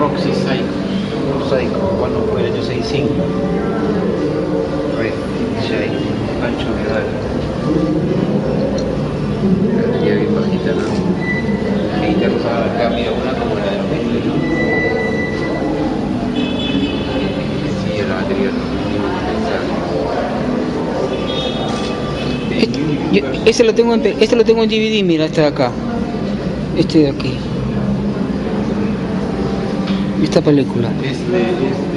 Roxy Psycho, cuando fue el año 65. Red, Shake, Pancho Medal. Ya bien bajita, ¿no? Ahí te rozaba acá, mira, una como la de los Beatles, ¿no? Sí, la anterior. Este lo tengo en DVD, mira, este de acá. Este de aquí. Esta película. ¿De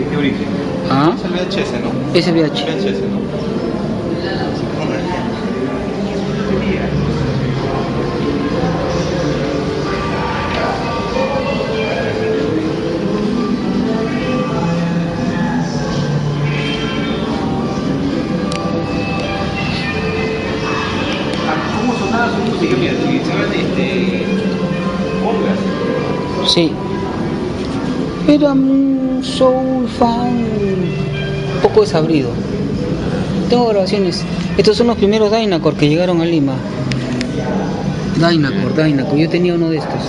qué origen? ¿Ah? Es el VHS, ¿no? Es el VHS. VHS, ¿no? ¿Cómo sonaba su música? Mira, utilizaban congas. Sí. Era un soul fan un poco desabrido. Tengo grabaciones. Estos son los primeros Dynacore que llegaron a Lima. Dynacore. Yo tenía uno de estos.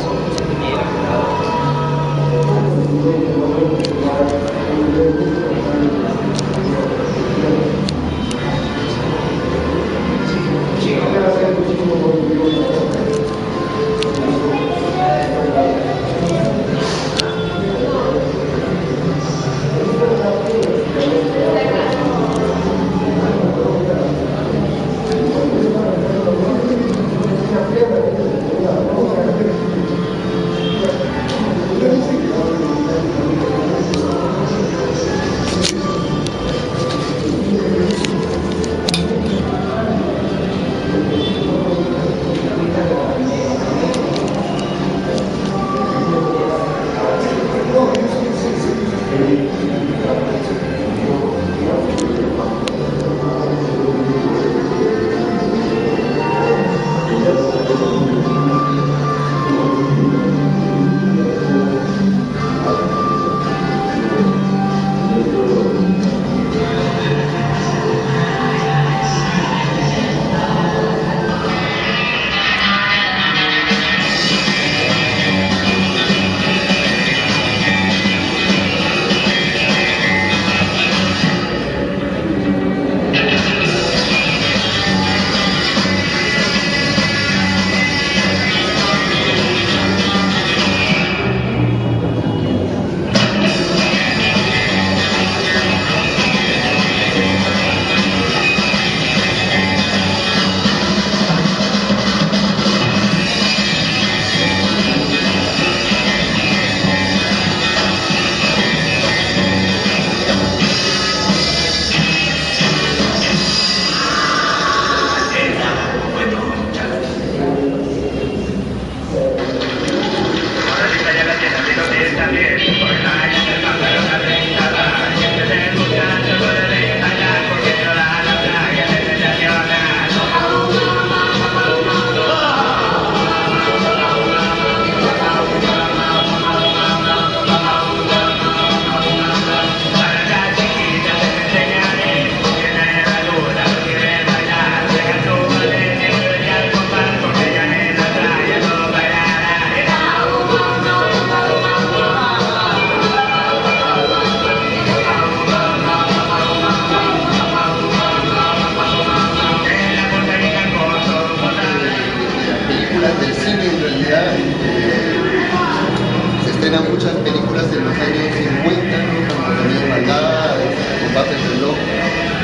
Muchas películas de los años 50, como también Maldad, Compás del Reloj,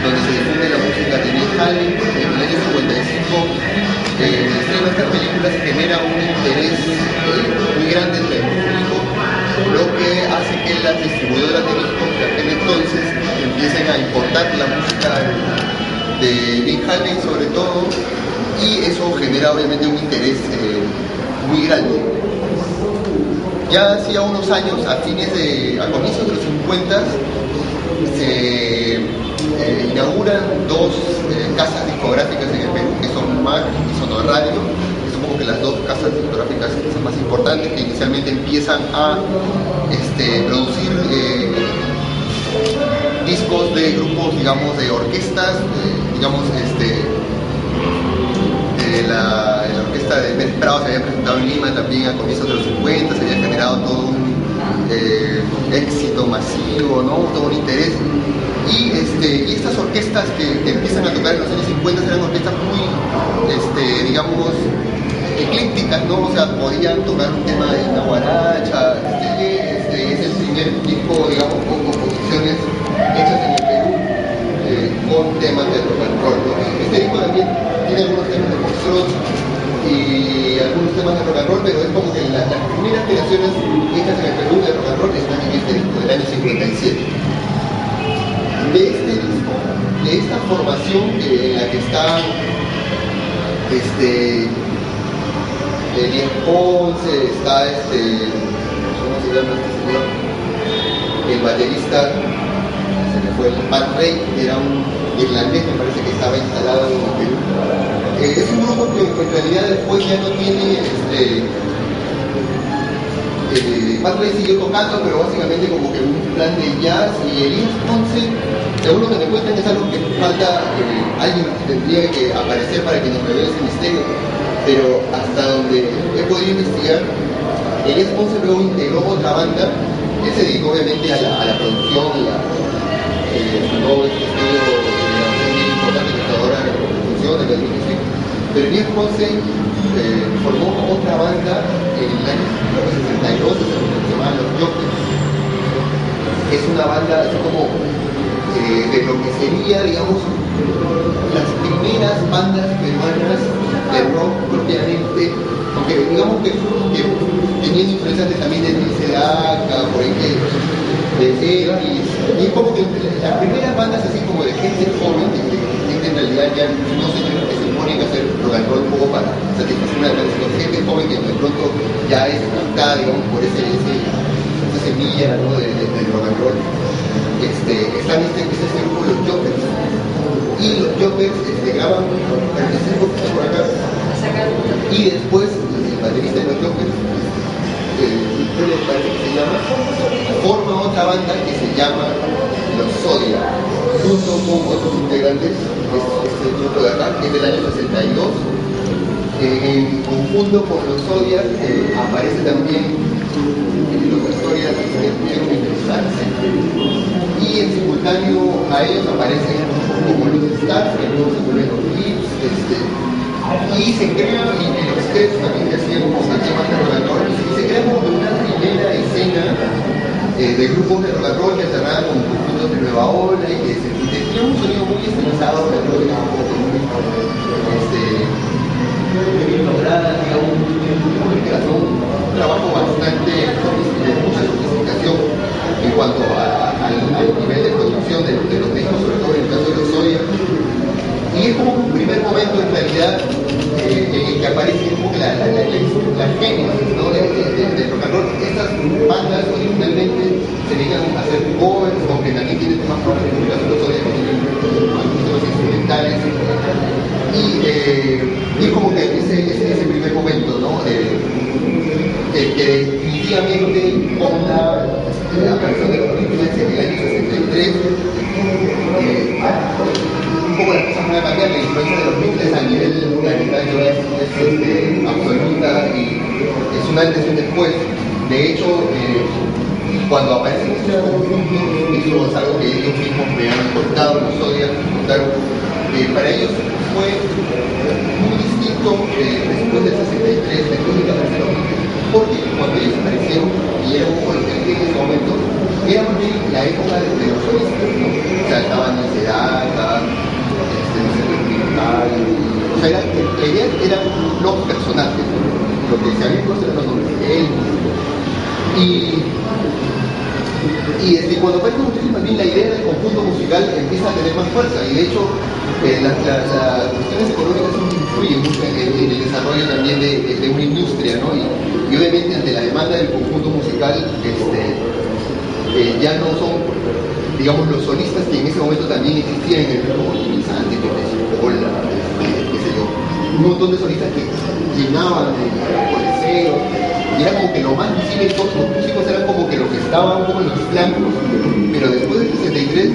donde se difunde la música de Bill Haley. En el año 55, el estreno de estas películas genera un interés muy grande entre el público, lo que hace que las distribuidoras de discos de aquel entonces empiecen a importar la música de Bill Haley sobre todo, y eso genera obviamente un interés muy grande. Ya hacía unos años, a comienzos de los 50, se inauguran dos casas discográficas en el Perú, que son MAC y Sonoradio, que son como que las dos casas discográficas más importantes, que inicialmente empiezan a producir discos de grupos, digamos, de orquestas, digamos, la orquesta de Pérez Prado se había presentado en Lima también a comienzos de los 50, se había generado todo éxito masivo, ¿no? Todo un interés. Y estas orquestas que empiezan a tocar en los años 50 eran orquestas muy, digamos, eclécticas, ¿no? O sea, podían tocar un tema de una guaracha. Es el primer disco, digamos, con composiciones hechas en el Perú con temas de rock and roll, ¿no? Este disco también tiene algunos temas de foxtrot y algunos temas de rock and roll, pero es como que las primeras creaciones hechas en el Perú de rock and roll están en este disco del año 57. De este disco, de esta formación en la que están Elías Ponce, está ¿cómo se llama este señor? El baterista, se me fue, el Pat Rey, que era un irlandés, me parece que estaba instalado en el Perú. Es un grupo que en realidad después ya no tiene Pat Rey siguió tocando, pero básicamente como que un plan de jazz, y Elías Ponce, según lo que me cuentan, es algo que falta, alguien tendría que aparecer para que nos revele ese misterio, pero hasta donde he podido investigar, Elías Ponce luego integró otra banda que se dedicó obviamente a la producción, fundó este estudio de grabación bien importante que hasta ahora funciona, pero Elías Ponce formó otra banda en el año 62, se llamaban Los Jokers. Es una banda así como de lo que sería, digamos, las primeras bandas peruanas de rock propiamente, aunque digamos que teniendo influencias también de Sedaka, por ahí de Elvis, y es como que las primeras bandas así como de gente joven, de gente en realidad ya no se ponen a hacer rock and roll un poco para satisfacer una demanda, sino gente joven que de pronto ya es captada, digamos, por esa semilla, ¿no? del rock and roll. Están este grupo, Los Jokers, y Los Jokers graban por acá, y después el baterista de Los Jokers, parece que se llama, forma otra banda que se llama Los Zodiac, junto con otros integrantes, este grupo de acá, que es del año 62. En conjunto con Los Zodiac aparece también los historias que pudieron interesarse, y en simultáneo a ellos aparecen como los Stars, que luego se vuelven los Lips, y se crea, y los Steps también que hacían como temas de rock and roll, y se crea como una primera escena de grupos de rock and roll que alternaban con conjuntos de nueva ola y que tenía un sonido muy estilizado, pero muy bien lograda, digamos, un trabajo bastante de mucha sofisticación en cuanto al nivel de producción de los discos, sobre todo en el caso de Los Zodiac. Y es como un primer momento en realidad en el que aparece como la génesis, ¿no? de rock and roll. Estas bandas originalmente se dedican a hacer covers, aunque también tienen temas propios, en el caso de Los Zodiac que tienen algunos temas instrumentales. Y es como que ese primer momento, ¿no? Que definitivamente con la aparición de los Beatles en el año 63, un poco las cosas van a cambiar. La influencia de los Beatles a nivel planetario es absoluta, y es un antes y un después. De hecho, cuando aparecen estos conjuntos, eso es algo que ellos mismos me han contado, Los Zodiac, para ellos fue muy distinto después del 63, después de que aparecieron los Beatles, porque cuando ellos aparecieron, y era un poco lo que dije en ese momento, era también la época de los solistas, ¿no? O sea, estaban en Sedaka, no sé, o sea, la idea eran los personajes, ¿no? Lo que se había puesto eran los nombres de él. Y cuando aparecen los Beatles, también la idea del conjunto musical empieza a tener más fuerza, y de hecho las cuestiones económicas influyen mucho en el desarrollo también de una industria, ¿no? Y obviamente ante la demanda del conjunto musical, ya no son, digamos, los solistas que en ese momento también existían en el grupo, como Jimmy Santi, qué sé yo, un montón de solistas que llenaban de deseos, y era como que lo más visible, todos los músicos eran como que los que estaban un poco en los flancos, pero después del 63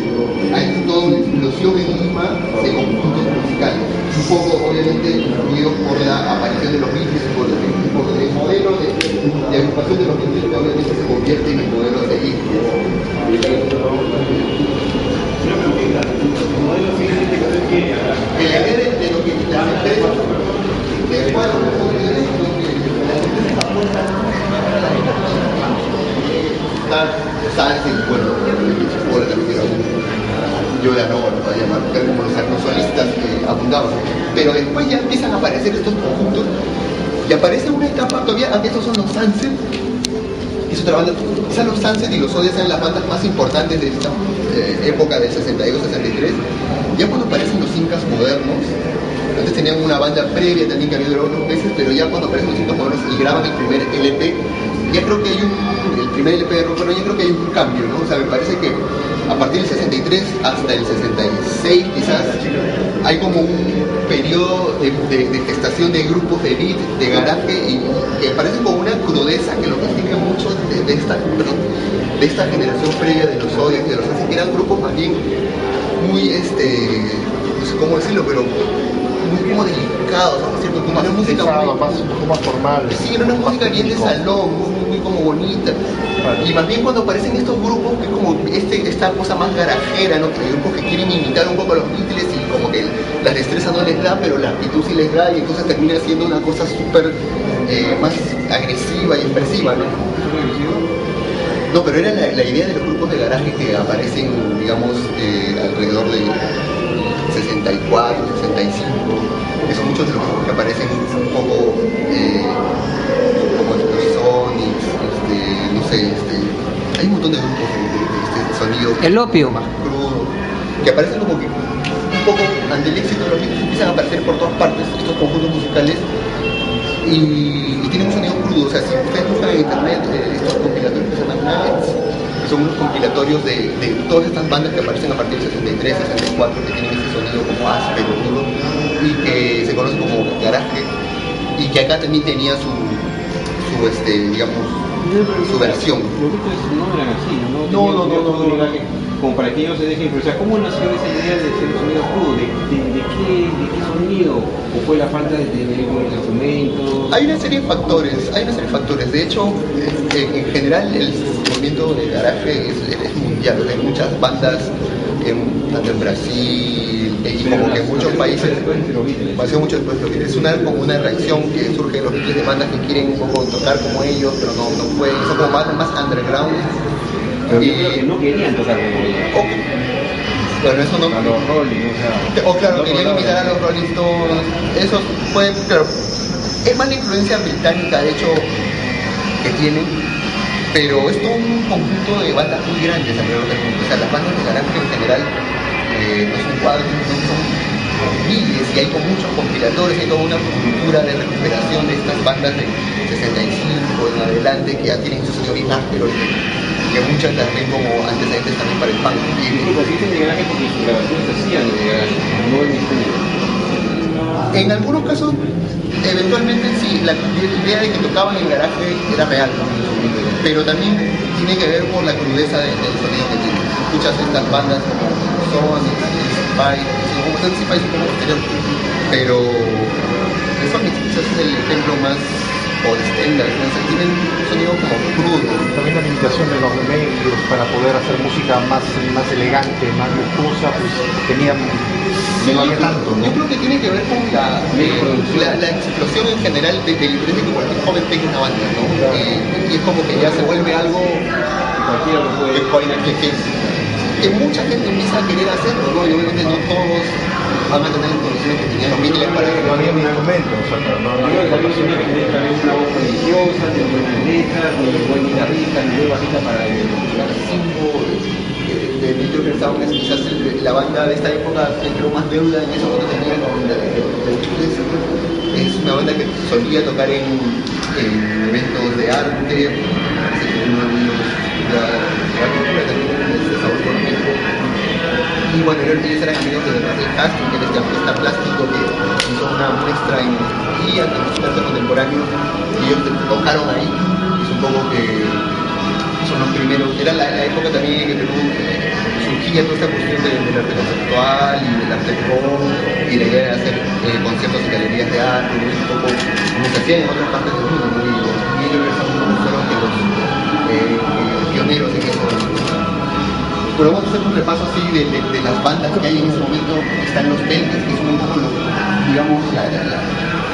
hay toda una explosión en Lima de conjuntos musicales, un poco obviamente influidos por la aparición de los Beatles, por el modelo de agrupación de los Beatles, que obviamente se convierte en el viola, ¿no? Lo puedo llamar, como los arcosolistas que abundaban. Pero después ya empiezan a aparecer estos conjuntos y aparece una etapa, todavía estos son los Sunset, es otra banda, quizás los Sunset y los Zodiac sean las bandas más importantes de esta época del 62-63. Ya cuando aparecen los Incas modernos, antes tenían una banda previa también que había durado unos meses, pero ya cuando aparecen los Incas modernos y graban el primer LP, ya creo que hay el primer LP de rock, pero ya creo que hay un cambio, ¿no? O sea, me parece que a partir del 63 hasta el 66 quizás hay como un periodo de gestación de grupos de beat, de garaje, y que parece como una crudeza que lo distingue mucho de esta generación previa de los Zodiac, de los Sunset, que eran grupos más bien muy, no sé cómo decirlo, pero muy como delicados, ¿no? ¿Cierto? Como una música un poco más formal. Sí, era una música bien de salón, muy como bonita. Y más bien cuando aparecen estos grupos, que es como esta cosa más garajera, ¿no? Que grupos que quieren imitar un poco a los Beatles y como que la destreza no les da, pero la actitud sí les da, y entonces termina siendo una cosa súper más agresiva y expresiva, ¿no? No, pero era la idea de los grupos de garaje que aparecen, digamos, alrededor de 64, 65, que son muchos de los grupos que aparecen un poco como los Sonics, no sé, hay un montón de grupos de este sonido El Opio más crudo, que aparecen como que un poco ante el éxito de los Beatles empiezan a aparecer por todas partes estos conjuntos musicales y tienen un sonido crudo. O sea, si ustedes buscan en internet estos compilatorios que se llaman Nuggets, que son unos compilatorios de todas estas bandas que aparecen a partir del 63, 64, que tienen ese sonido como áspero, duro, y que se conoce como garaje, y que acá también tenía su digamos, su versión. Los grupos no eran así, ¿no? No. Como para que ellos se dejen influenciar. ¿Cómo nació esa idea de hacer un sonido crudo? ¿De qué sonido? ¿O fue la falta de tener buenos instrumentos? Hay una serie de factores. De hecho, en general el movimiento de garaje es mundial. Hay muchas bandas, tanto en Brasil y como que en muchos países. Pasó mucho después de los Beatles. Es como una reacción que surge de los Beatles, de bandas que quieren un poco tocar como ellos, pero no pueden. Son como más underground. Pero yo creo que no querían tocar como ellos. Bueno, eso no. A los Rolling, claro, querían imitar a los Rolling Stones. Eso fue, claro. Es más la influencia británica, de hecho, que tienen, pero es todo un conjunto de bandas muy grandes alrededor del mundo. O sea, las bandas de garaje en general no son cuadros, son miles, y hay con muchos compiladores, hay toda una cultura de recuperación de estas bandas de 65 en adelante que ya tienen su sonido bien áspero, que muchas las ven como antecedentes también para el punk. Y consisten de garaje porque sus grabaciones se hacían de garaje, no en estudio. En algunos casos, eventualmente sí, la idea de que tocaban en garaje era real, pero también tiene que ver por la crudeza del sonido que tienen. Escuchas estas bandas como Sonic, Spy es un poco posterior, pero Sonic quizás es el ejemplo más, o de Stendhal, tienen un sonido como crudo. También la limitación de los medios para poder hacer música más elegante, más lujosa, pues tenían, no había tanto, ¿no? Yo creo que tiene que ver con la explosión en general del interés de que cualquier joven tenga una banda, ¿no? Y es como que ya se vuelve algo que mucha gente empieza a querer hacerlo, ¿no? Y obviamente no todos van a tener las condiciones que tenían los Beatles para no había ni instrumentos, o sea, no había tenía que tener también una voz religiosa, tener buenas letras, ni buen guitarrista, ni buen bajista para tocar de Beatles Sound es quizás la banda de esta época que creo más deuda en eso que tenía con la de Beatles. Es una banda que solía tocar en eventos de arte, y bueno, ellos eran amigos de Russell Hastings, que es este artista plástico que hizo una muestra en Turquía de música contemporáneo, y ellos tocaron ahí. Es un poco que son los primeros, era la época también en que Perú surgía toda esta cuestión del arte conceptual y del arte pop, y la idea de hacer conciertos en galerías de arte, ¿no? Un poco como se hacía en otras partes del mundo, ¿no? Y ellos fueron los pioneros en eso. Pero vamos a hacer un repaso así de las bandas que hay en ese momento. Están los Belges, que son un poco digamos,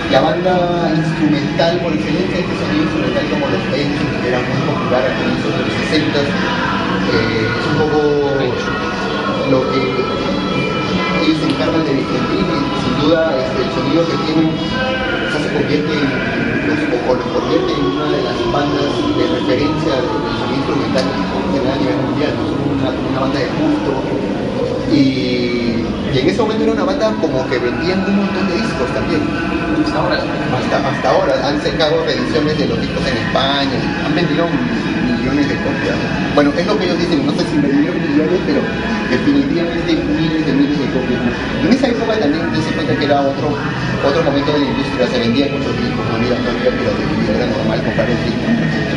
la banda instrumental por excelencia, este sonido instrumental como los Belges, que era muy popular a comienzos de los 60. Es un poco lo que ellos se encargan de difundir, y sin duda el sonido que tienen se convierte en una de las bandas de referencia del sonido instrumental a nivel mundial. Son una banda de culto, y en ese momento era una banda como que vendían un montón de discos también. Hasta ahora han sacado reediciones de los discos en España, han vendido millones de copias. Bueno, es lo que ellos dicen, no sé si vendieron millones, pero definitivamente miles de copias. Y en esa época también me di cuenta que era otro momento de la industria, se vendían muchos discos, no había piratería, era normal comprar un disco.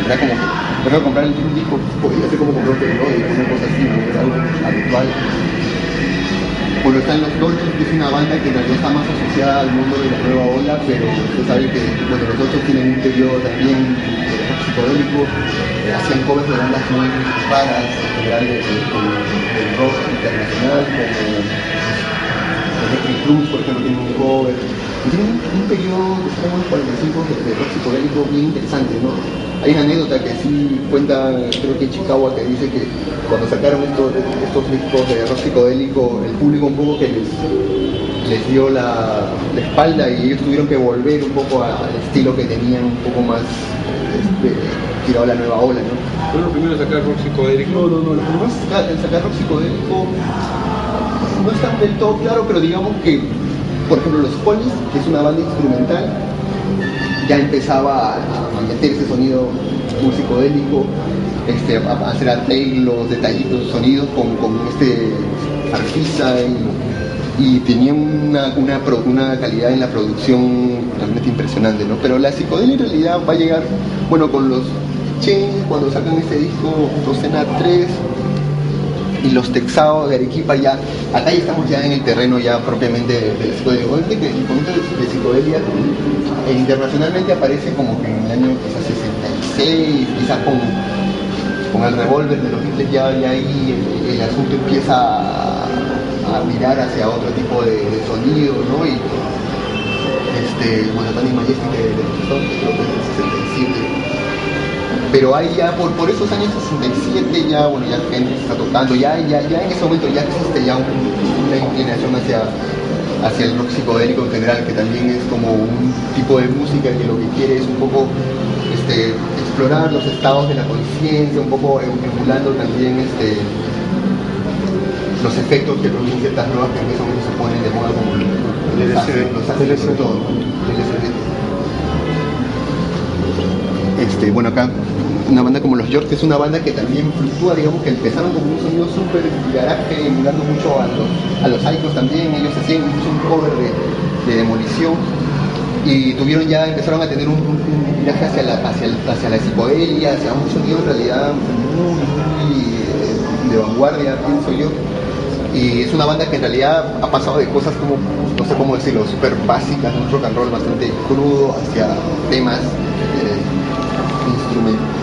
Era como que, pero comprar un disco podía ser como comprar un periódico, una cosa así, ¿no? Era algo habitual. Bueno, están los Dolchos, que es una banda que en realidad está más asociada al mundo de la nueva ola, pero usted sabe que bueno, los Dolchos tienen un periodo también psicodélico, hacían covers de bandas muy raras, en general del rock internacional, como Electric Blues, por ejemplo, tienen un cover. Y tienen un periodo de los años 45 de rock psicodélico bien interesante, ¿no? Hay una anécdota que sí cuenta, creo que Chicago, que dice que cuando sacaron estos discos de rock psicodélico, el público un poco que les dio la espalda, y ellos tuvieron que volver un poco al estilo que tenían, un poco más tirado a la nueva ola, ¿no? ¿Fueron los primeros a sacar rock psicodélico? No, los primeros en sacar rock psicodélico no están del todo claro, pero digamos que, por ejemplo, los Polis, que es una banda instrumental, ya empezaba a meter ese sonido muy psicodélico, a hacer arreglos, detallitos, sonidos con artista, y tenían una calidad en la producción realmente impresionante, ¿no? Pero la psicodelia en realidad va a llegar, bueno, con los Chains, cuando sacan este disco Docena 3, y los Texados de Arequipa, ya acá ya estamos ya en el terreno ya propiamente de la psicodelia. Obviamente que el concepto de psicodelia internacionalmente aparece como que en el año quizás 66, quizás con el revólver de los Beatles, ya ahí el asunto empieza a mirar hacia otro tipo de sonido, ¿no? Y bueno, Panic Majestic de los Stones, creo que es el 67. Pero ahí ya por esos años 67 ya, bueno, ya gente está tocando, ya en ese momento ya existe ya una inclinación hacia el rock psicodélico en general, que también es como un tipo de música que lo que quiere es un poco explorar los estados de la conciencia, un poco emulando también los efectos que producen ciertas drogas que en ese momento se ponen de moda, como los ácidos, sobre todo, ¿no? Bueno, acá una banda como los York, que es una banda que también fluctúa, digamos que empezaron con un sonido súper garaje, emulando mucho a los Icos también. Ellos hacían un cover de Demolición, y empezaron a tener un viaje hacia la psicodelia, hacia un sonido en realidad muy de vanguardia, pienso yo. Y es una banda que en realidad ha pasado de cosas como, no sé cómo decirlo, súper básicas, un rock and roll bastante crudo, hacia temas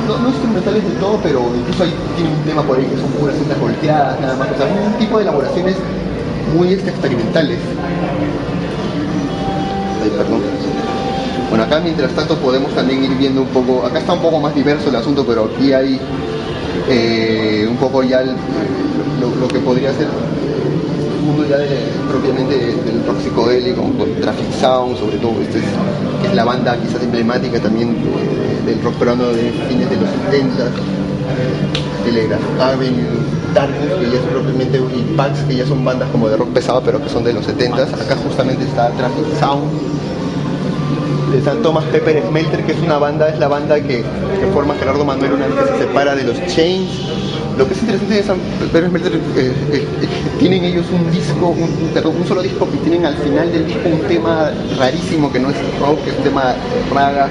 no instrumentales del todo, pero incluso ahí tiene un tema por ahí que son puras cintas volteadas, nada más, o sea, un tipo de elaboraciones muy experimentales. Ay, perdón. Bueno, acá mientras tanto podemos también ir viendo un poco, acá está un poco más diverso el asunto, pero aquí hay un poco ya lo que podría ser el mundo ya propiamente del rock psicodélico, con Traffic Sound, sobre todo, que es la banda quizás emblemática también del rock peruano de fines de los 70, Telegraph Avenue, Darkness, que ya es propiamente, y Pax, que ya son bandas como de rock pesado, pero que son de los 70. Acá justamente está Traffic Sound, de San Thomas Pepper Smelter, que es la banda que forma Gerardo Manuel una vez que se separa de los Chains. Lo que es interesante de San Pepper Smelter, tienen ellos un solo disco, y tienen al final del disco un tema rarísimo que no es rock, que es un tema raga,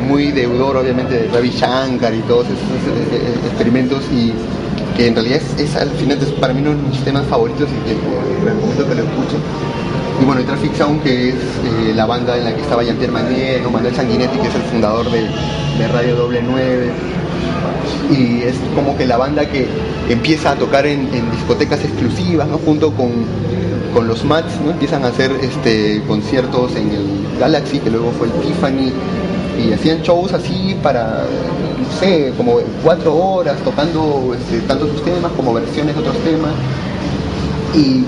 muy deudor obviamente de Ravi Shankar y todos esos experimentos, y que en realidad es al final para mí uno de mis temas favoritos, y que recomiendo que lo escuchen. Y bueno, y Traffic Sound, que es la banda en la que estaba Jean-Pierre Magnier, ¿no? Manuel Sanguinetti, que es el fundador de Radio Doble 9, y es como que la banda que empieza a tocar en discotecas exclusivas, ¿no? Junto con los Mats, ¿no? Empiezan a hacer conciertos en el Galaxy, que luego fue el Tiffany, y hacían shows así para, no sé, como 4 horas tocando tanto sus temas como versiones de otros temas. Y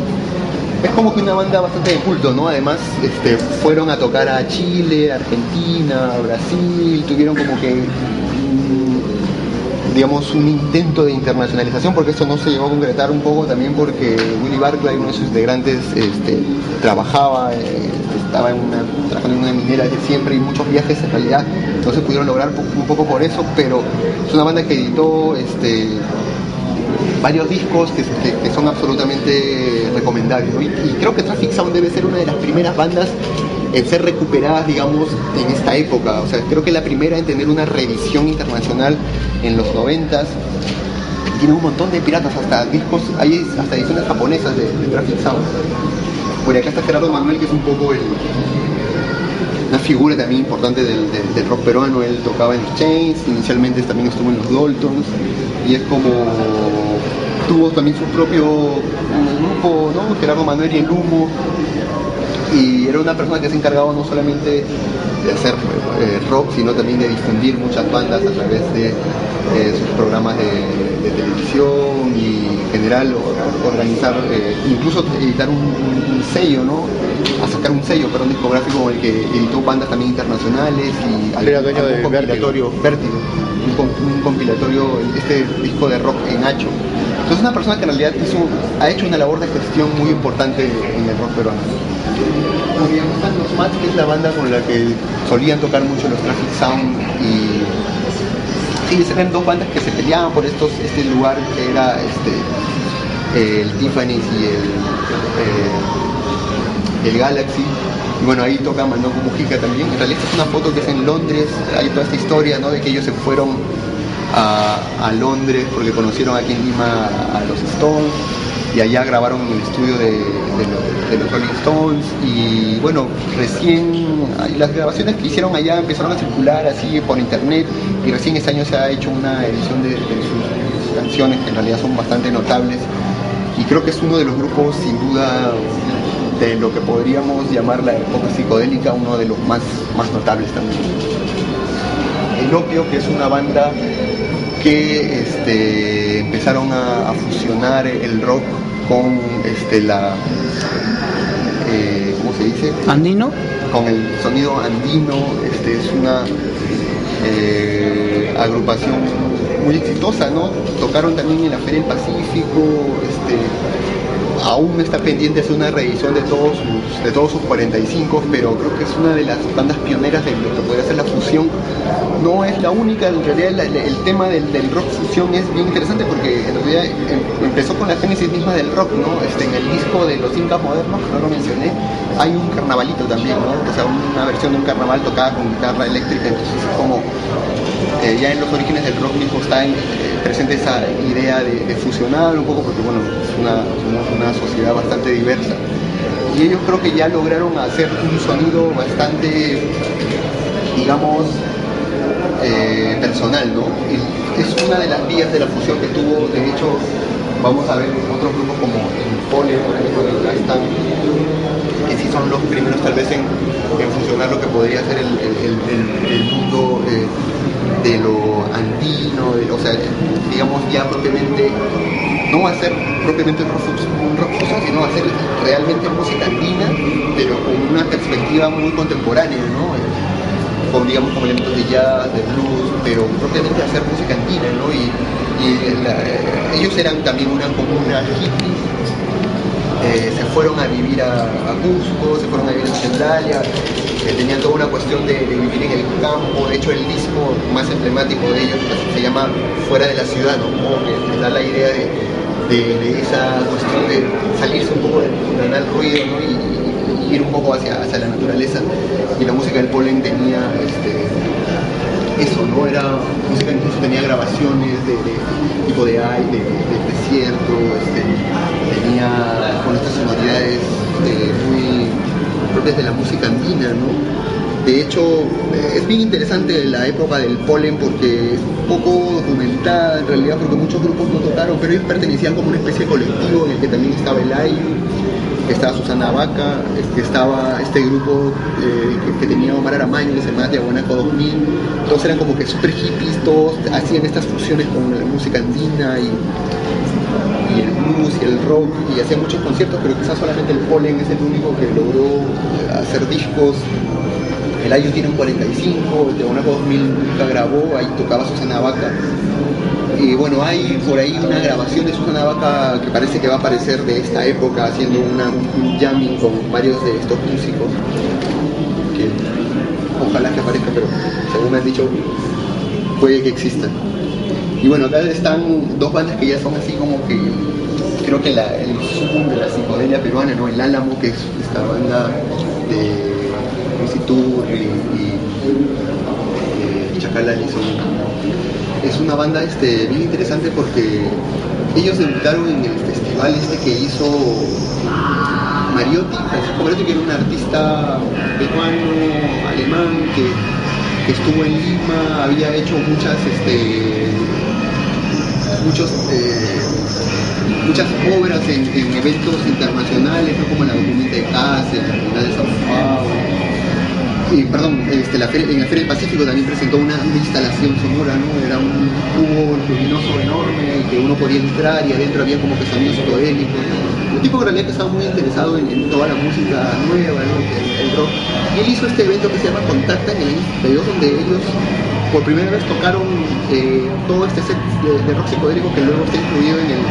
es como que una banda bastante de culto, ¿no? Además, fueron a tocar a Chile, Argentina, Brasil, tuvieron como que, digamos, un intento de internacionalización, porque esto no se llegó a concretar un poco también porque Willy Barclay, uno de sus integrantes, trabajaba, trabajando en una minera desde siempre y muchos viajes en realidad no se pudieron lograr un poco por eso, pero es una banda que editó varios discos que son absolutamente recomendables, ¿no? Y creo que Traffic Sound debe ser una de las primeras bandas en ser recuperadas, digamos, en esta época. O sea, creo que la primera en tener una revisión internacional en los 90s. Tiene un montón de piratas, hasta discos, hay hasta ediciones japonesas de Traffic Sound. Por acá está Gerardo Manuel, que es un poco una figura también importante del rock peruano. Él tocaba en los Chains, inicialmente también estuvo en los Daltons, y es como tuvo también su propio grupo, ¿no? Gerardo Manuel y El Humo, y era una persona que se encargaba no solamente de hacer rock, sino también de difundir muchas bandas a través de sus programas de televisión y en general organizar, incluso editar un sello, ¿no? A sacar un sello, perdón, discográfico con el que editó bandas también internacionales y era dueño de compilatorio, Vértigo, un compilatorio, este disco de rock en Hacho. Entonces, una persona que en realidad ha hecho una labor de gestión muy importante en el rock peruano. También están los Mats, que es la banda con la que solían tocar mucho los Traffic Sound, y sí, eran dos bandas que se peleaban por este lugar que era el Tiffany's y el Galaxy. Y bueno, ahí toca Mandongo Mujica también. En realidad esta es una foto que es en Londres. Hay toda esta historia, ¿no? De que ellos se fueron a Londres porque conocieron aquí en Lima a los Stones, y allá grabaron en el estudio de los Rolling Stones. Y bueno, recién las grabaciones que hicieron allá empezaron a circular así por internet, y recién este año se ha hecho una edición de sus canciones, que en realidad son bastante notables, y creo que es uno de los grupos, sin duda, de lo que podríamos llamar la época psicodélica, uno de los más notables también. El Opio, que es una banda que empezaron a fusionar el rock con ¿cómo se dice? ¿Andino? Con el sonido andino. Es una agrupación muy exitosa, ¿no? Tocaron también en la Feria del Pacífico. Aún está pendiente hacer una revisión de todos sus 45, pero creo que es una de las bandas pioneras de lo que podría ser la fusión. No es la única, en realidad el tema del rock fusión es bien interesante, porque en realidad empezó con la génesis misma del rock, ¿no? En el disco de los Incas Modernos, que no lo mencioné, hay un carnavalito también, ¿no? O sea, una versión de un carnaval tocada con guitarra eléctrica. Entonces es como ya en los orígenes del rock mismo está presente esa idea de fusionar un poco, porque bueno, somos una sociedad bastante diversa, y ellos creo que ya lograron hacer un sonido bastante, digamos, personal, ¿no? Y es una de las vías de la fusión que tuvo. De hecho, vamos a ver otros grupos como el Polen, por ejemplo, que acá están, que sí son los primeros tal vez en fusionar lo que podría ser el mundo de lo andino, o sea, digamos, ya propiamente, no va a ser propiamente un rock fusión, sino va a ser realmente música andina, pero con una perspectiva muy contemporánea, ¿no? Con, digamos, como elementos de jazz, de blues, pero propiamente hacer música andina, ¿no? Y ellos eran también una comuna hippie. Se fueron a vivir a Cusco, se fueron a vivir a Centralia, tenían toda una cuestión de vivir en el campo. De hecho, el disco más emblemático de ellos se llama Fuera de la Ciudad, ¿no? Como que les da la idea de esa cuestión de salirse un poco del ruido, ¿no? Y ir un poco hacia la naturaleza. Y la música del Polen tenía eso, ¿no? Era música, incluso tenía grabaciones de tipo de aire, de desierto, tenía con estas sonoridades muy propias de la música andina, ¿no? De hecho, es bien interesante la época del Polen, porque es un poco documentada en realidad, porque muchos grupos no tocaron, pero ellos pertenecían como una especie de colectivo en el que también estaba Elay, estaba Susana Vaca, estaba este grupo que tenía Omar Aramayo, que se llamaba Diaguanaco 2000. Todos eran como que super hippies, todos hacían estas fusiones con la música andina y blues y el rock y hacía muchos conciertos, pero quizás solamente el Polen es el único que logró hacer discos. El Ayo tiene un 45, el de Monaco 2000 nunca grabó, ahí tocaba Susana Vaca. Y bueno, hay por ahí una grabación de Susana Vaca que parece que va a aparecer de esta época, haciendo un jamming con varios de estos músicos, que ojalá que aparezca, pero según me han dicho, puede que existan. Y bueno, acá están dos bandas que ya son así como que, creo que el zoom de la psicodelia peruana, ¿no? El Álamo, que es esta banda de Iturri y Chacalali, es una banda bien interesante porque ellos debutaron en el festival que hizo Mariotti, Francisco Mariotti, que era un artista peruano, alemán, que estuvo en Lima, había hecho muchas obras en eventos internacionales, ¿no? Como la Documenta de Cáceres, la Bienal de Sao Paulo. En la Feria del Pacífico también presentó una instalación sonora, ¿no? Era un cubo luminoso enorme que uno podía entrar y adentro había como que sonidos psicodélicos. Un tipo en realidad que estaba muy interesado en toda la música nueva, ¿no? El rock. Y él hizo este evento que se llama Contacta en el año 72, donde ellos por primera vez tocaron todo este set de rock psicodélico que luego está incluido en el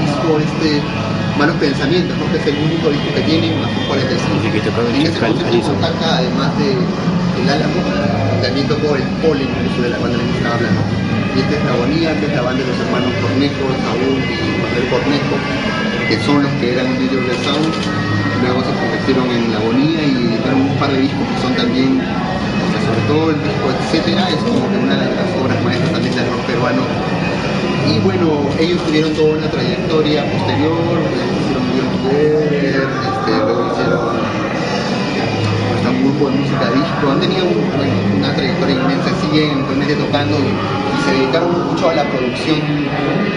disco Malos Pensamientos, ¿no? Que es el único disco que tienen, más 45. En ese concierto Contacta, además del Álamo, también tocó el Polen, que de la banda que estaba hablando. Y esta es la Agonía, que es la banda de los hermanos Cornejo, Saúl y Manuel Cornejo, que son los que eran líderes del sound. Luego se convirtieron en la Agonía y editaron un par de discos que son también, sobre todo el disco Etcétera, es como que una de las obras maestras también del rock peruano. Y bueno, ellos tuvieron toda una trayectoria posterior, hicieron luego hicieron un grupo de música disco, han tenido una trayectoria inmensa, siguen realmente tocando y se dedicaron mucho a la producción,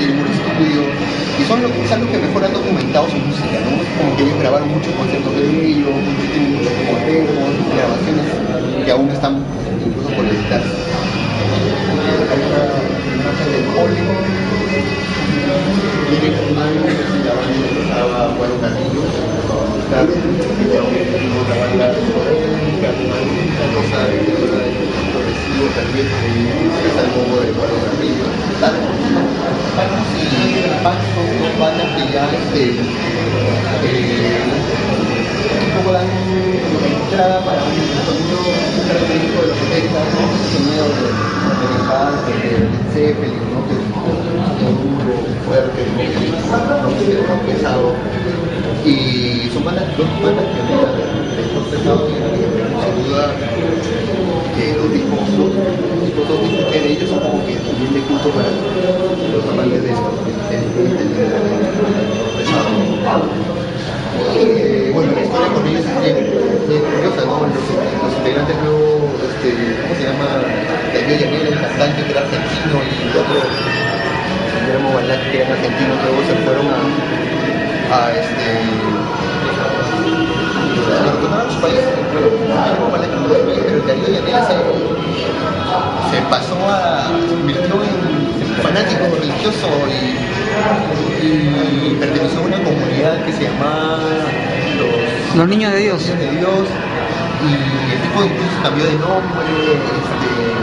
tienen un estudio y son los que mejor han documentado su música, ¿no? Como que ellos grabaron muchos conciertos de ellos, tienen muchos demos, grabaciones que aún están incluso por editarse. Hay una imagen del Polen, miren una banda que estaba Juan Carrillo, una banda polémica, una cosa de progresivo también, que es el modo de Juan Carrillo. Panos y Pac son dos bandas que ya un poco dan entrada para un sonido característico de los 70, ¿no? El sonido de metal, de Zeppelin, ¿no? Que es un grupo fuerte, rock pesado. Y son dos bandas que de rock pesado sin duda los discos que de ellos son como que también de culto para los amantes de rock pesado. Bueno, la historia con ellos es bien curiosa, ¿no? Los integrantes luego, ¿cómo se llama? Darío Yaniel, el cantante, que era argentino, y el otro, Guillermo Balak, que era argentino, luego se fueron a su país, Guillermo Balak no fue, pero Darío Yaniel se pasó se convirtió en fanático religioso y perteneció a una comunidad que se llamaba Los Niños de Dios. Y el tipo incluso cambió de nombre,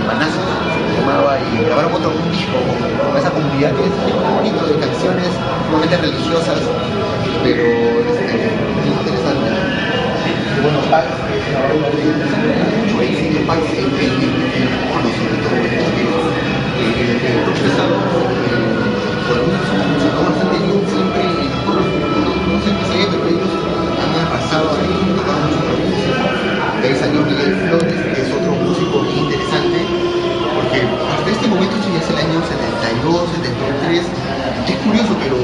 Manazo se llamaba, y grabaron un disco con esa comunidad que es muy bonito, de canciones sumamente religiosas, pero muy interesante. Y bueno, Pac es una banda de mucho éxito, Pac sobre todo por algunos son bastante bien siempre, no sé qué se ve, pero ellos han arrasado ahí con muchos provincias. De ahí salió Miguel Flores, que es otro músico muy interesante, porque hasta este momento, esto ya es el año 72, 73, es curioso, pero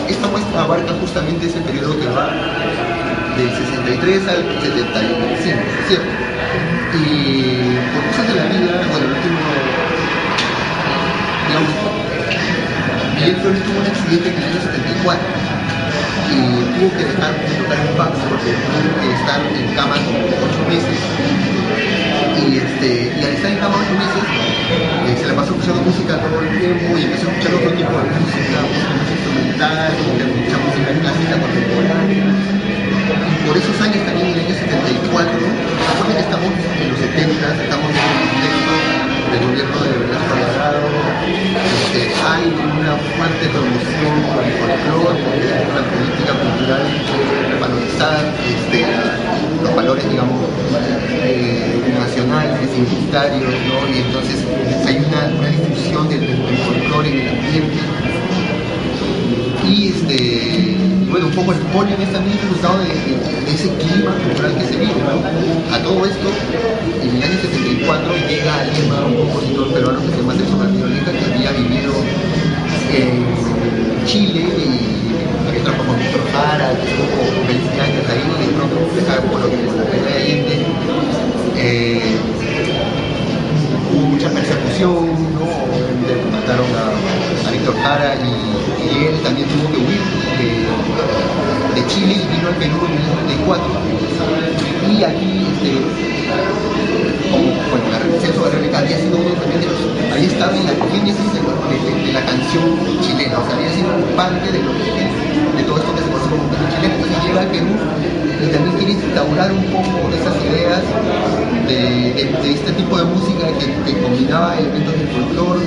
esta muestra abarca justamente ese periodo que va del 63 al 75, ¿cierto? Y por cosas de la vida, bueno, el último, digamos, Miguel Flores tuvo un accidente en el año 74 y tuvo que dejar de tocar en Pax porque tuvo que estar en cama como 8 meses y al estar en cama 8 meses se le la paso escuchando música todo el tiempo y empecé a escuchar otro tipo de música más instrumental, mucha música clásica contemporánea. Por esos años también, en el año 74, recuerden que estamos en los 70, estamos en el contexto del gobierno de Velasco Alvarado, hay una fuerte promoción al folclore, una política cultural de valorizar los valores, digamos, nacionales, identitarios, ¿no? Y entonces hay una difusión del folclore en el ambiente. Y bueno, un poco el pollo es también el resultado de ese clima cultural que se vive, ¿no? A todo esto, en el año 74 llega a Lima un compositor peruano que se llama Celso García, que había vivido en Chile y había trabajado con Víctor Jara, que estuvo como 20 años ahí, y de pronto empezaba por la caída de Allende. Hubo mucha persecución, ¿no? Mataron a Víctor Jara y él también tuvo que huir de Chile y vino al Perú en el 94. Y aquí, bueno, Celso García había sido uno también de los, había estado en la génesis de la canción chilena, o sea, había sido parte de todo esto que se conoce como canción chilena. Entonces llega al Perú y también quiere instaurar un poco esas ideas de este tipo de música que combinaba elementos del folclore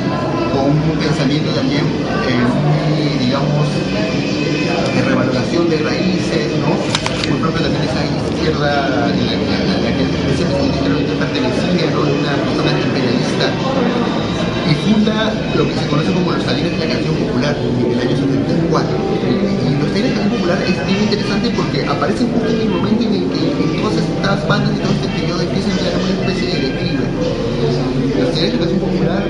con un pensamiento también muy, digamos, de revaloración de raíces, ¿no? Muy propio también esa izquierda en la que ese presidente pertenecía, ¿no? Una persona imperialista, y funda lo que se conoce como los talleres de la canción popular en el año 74. Y los talleres de la canción popular es bien interesante porque aparecen justo en el momento en el que en todas estas bandas y todo este periodo empiezan a crear una especie de declive. Los talleres de la canción popular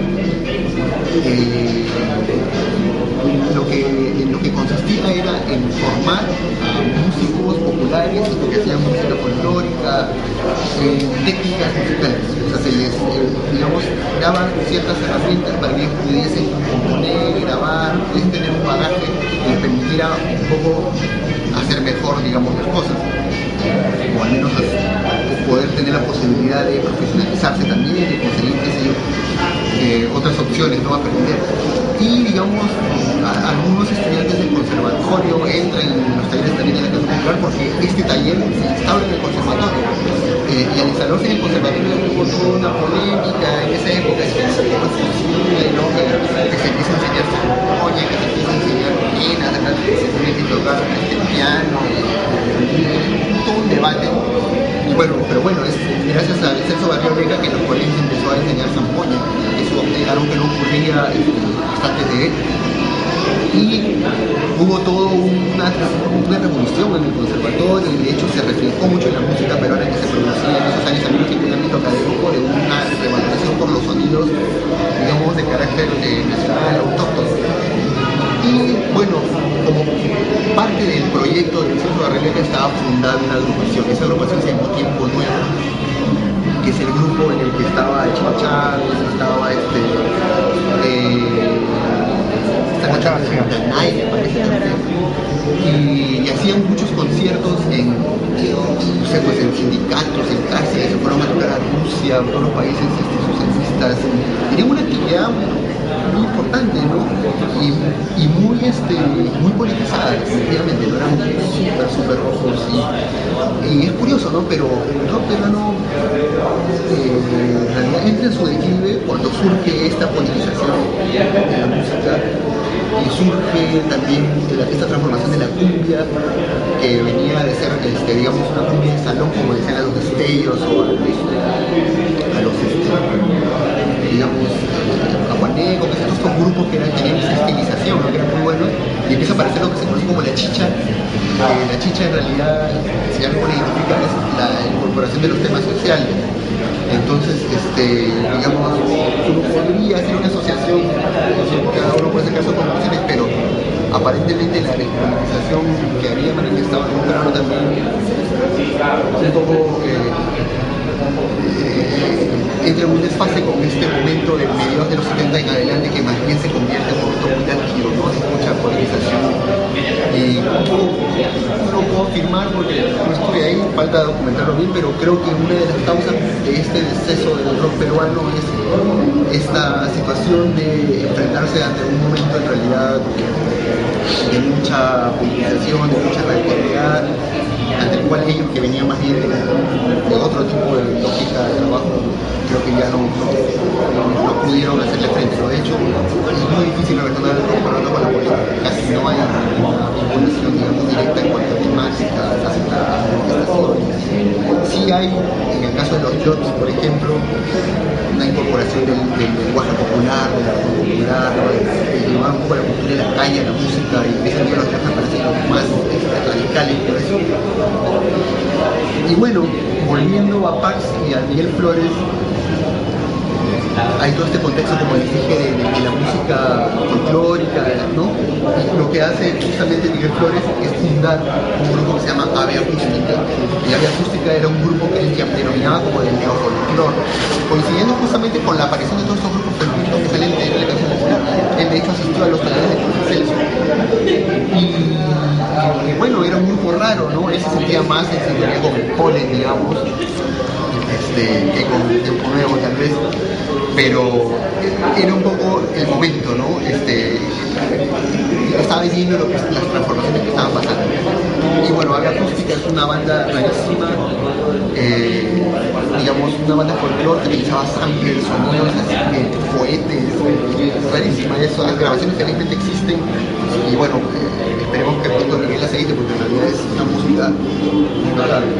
lo que consistía era en formar a músicos populares que hacían música folclórica, técnicas musicales. O sea, se les, digamos, daban ciertas herramientas para que ellos pudiesen componer, grabar, pudiesen tener un bagaje que les permitiera un poco hacer mejor, digamos, las cosas. O al menos poder tener la posibilidad de profesionalizarse también, de conseguir, qué sé yo, otras opciones, ¿no? Aprender. Y digamos, algunos estudiantes del conservatorio entran en los talleres también de la canción popular porque este taller se instaura en el conservatorio. Y al instalarse en el conservatorio hubo toda una polémica en esa época, es posible, ¿no? Que se empieza a enseñar oye, que se empieza a enseñar bien, que se tiene que tocar el piano, todo un debate. Y bueno, pero bueno, es gracias a Celso García que en los colegios empezó a enseñar zampoña. Eso es algo que no ocurría hasta antes de él. Y hubo toda una revolución en el conservatorio, y de hecho se reflejó mucho en la música peruana que se producía en esos años, también en un ámbito académico, de una revalorización por los sonidos, digamos, de carácter nacional, autóctono. Y bueno, como parte del proyecto del Celso García estaba fundada una agrupación. Esa agrupación se llamó Tiempo Nuevo, que es el grupo en el que estaba Chico Chávez, estaba Nay, me parece también. Y hacían muchos conciertos en, no sé, pues en sindicatos, en cárceles, se fueron a tocar a Rusia, a todos los países socialistas. Tenían una actividad muy importante, ¿no? Y muy politizada, definitivamente, no eran súper rojos. Y es curioso, ¿no? Pero el rock peruano en realidad entra en su declive cuando surge esta politización de la música. Y surge también esta transformación de la cumbia, que venía de ser, digamos, una cumbia de salón, como decían a los destellos o a los digamos, Aguaneco, que estos son grupos que tenían esa estilización, ¿no? Que eran muy buenos, y empieza a aparecer lo que se conoce como la chicha. La chicha en realidad, si algo le identifica, es la incorporación de los temas sociales. Entonces, digamos, uno podría hacer una asociación, cada uno puede sacar sus conclusiones, pero aparentemente la despolitización que había manifestado en un plano también un poco entre un desfase con este momento de mediados de los 70 en adelante, que más bien se convierte en un momento muy álgido, ¿no? De mucha polarización y un grupo confirmar porque no estuve ahí, falta documentarlo bien, pero creo que una de las causas de este deceso del rock peruano es esta situación de enfrentarse ante un momento en realidad de mucha politización, de mucha radicalidad, ante el cual ellos que venían más bien de otro tipo de lógica de trabajo, creo que ya no pudieron hacerle frente. De hecho, es muy difícil relacionar el rock peruano con la política, casi no hay una vinculación, digamos, directa en cuanto a temáticas, hasta manifestaciones. Sí hay, en el caso de los Jobs, por ejemplo, una incorporación del lenguaje popular, de la popular, ¿no? de llevar un poco la cultura de la calle, la música, y ese tipo de los Jobs me parecen los más radicales por eso. Y bueno, volviendo a Pax y a Miguel Flores, hay todo este contexto, como les dije, de la música folclórica, ¿no? Y lo que hace justamente Miguel Flores es fundar un grupo que se llama Ave Acústica. Y Ave Acústica era un grupo que él denominaba como de neofolclor, coincidiendo justamente con la aparición de todos estos grupos folclóricos que salen de la canción popular. Él de hecho asistió a los talleres de Jorge Celso. Y bueno, era un grupo raro, ¿no? Él se sentía más en sintonía con el polen, digamos, que con el tiempo nuevo tal vez, pero era un poco el momento, ¿no? Estaba viviendo las transformaciones que estaban pasando. Y bueno, Ave Acústica es una banda rarísima, digamos, una banda folclore que utilizaba samplers, sonidos así que cohetes, rarísima. Las grabaciones felizmente existen y bueno, esperemos que pronto Miguel las edite porque en realidad es una música notable.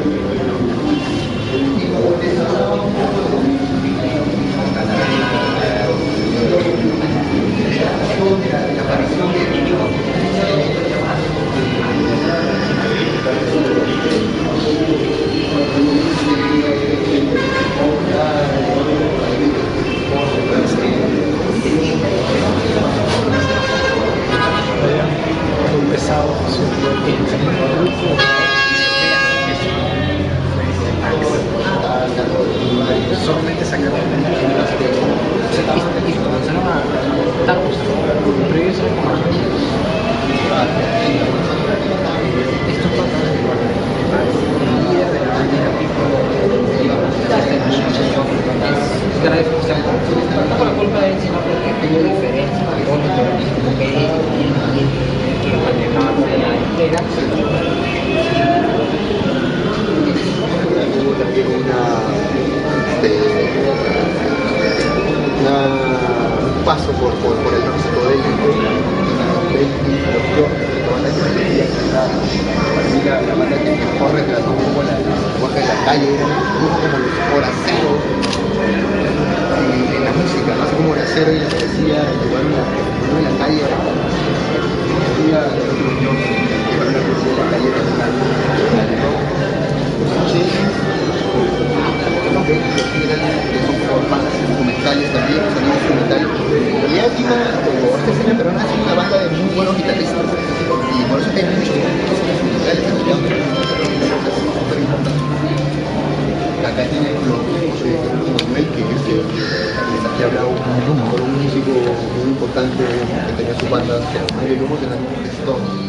La aparición de muy pesado, solamente sacaron y comenzaron a tacos, pero ellos eran como estos patas, el líder de la bandera Pico iba a presentarse en la noche, es grave no por la culpa de él, sino porque tuvo diferencias con todos los terroristas que manejaba la entera. Hubo también un paso por el rock psicodélico, la banda que mejor retrató un poco la lenguaje de la calle, era un grupo como los Horaceros en la música, ¿no? Así como Horacero y la poesía, llevar en la calle, la poesía de la calle que son como bandas instrumentales también, sonido instrumental. En realidad Lima, o esta escena peruana, es una banda de muy buenos guitarristas y por eso que hay muchos instrumentales en Lima, súper importantes. Acá tiene los grupos de Manuel, que es que les había hablado por un músico muy importante que tenía sus bandas, que Mario Lumos, eran gestores.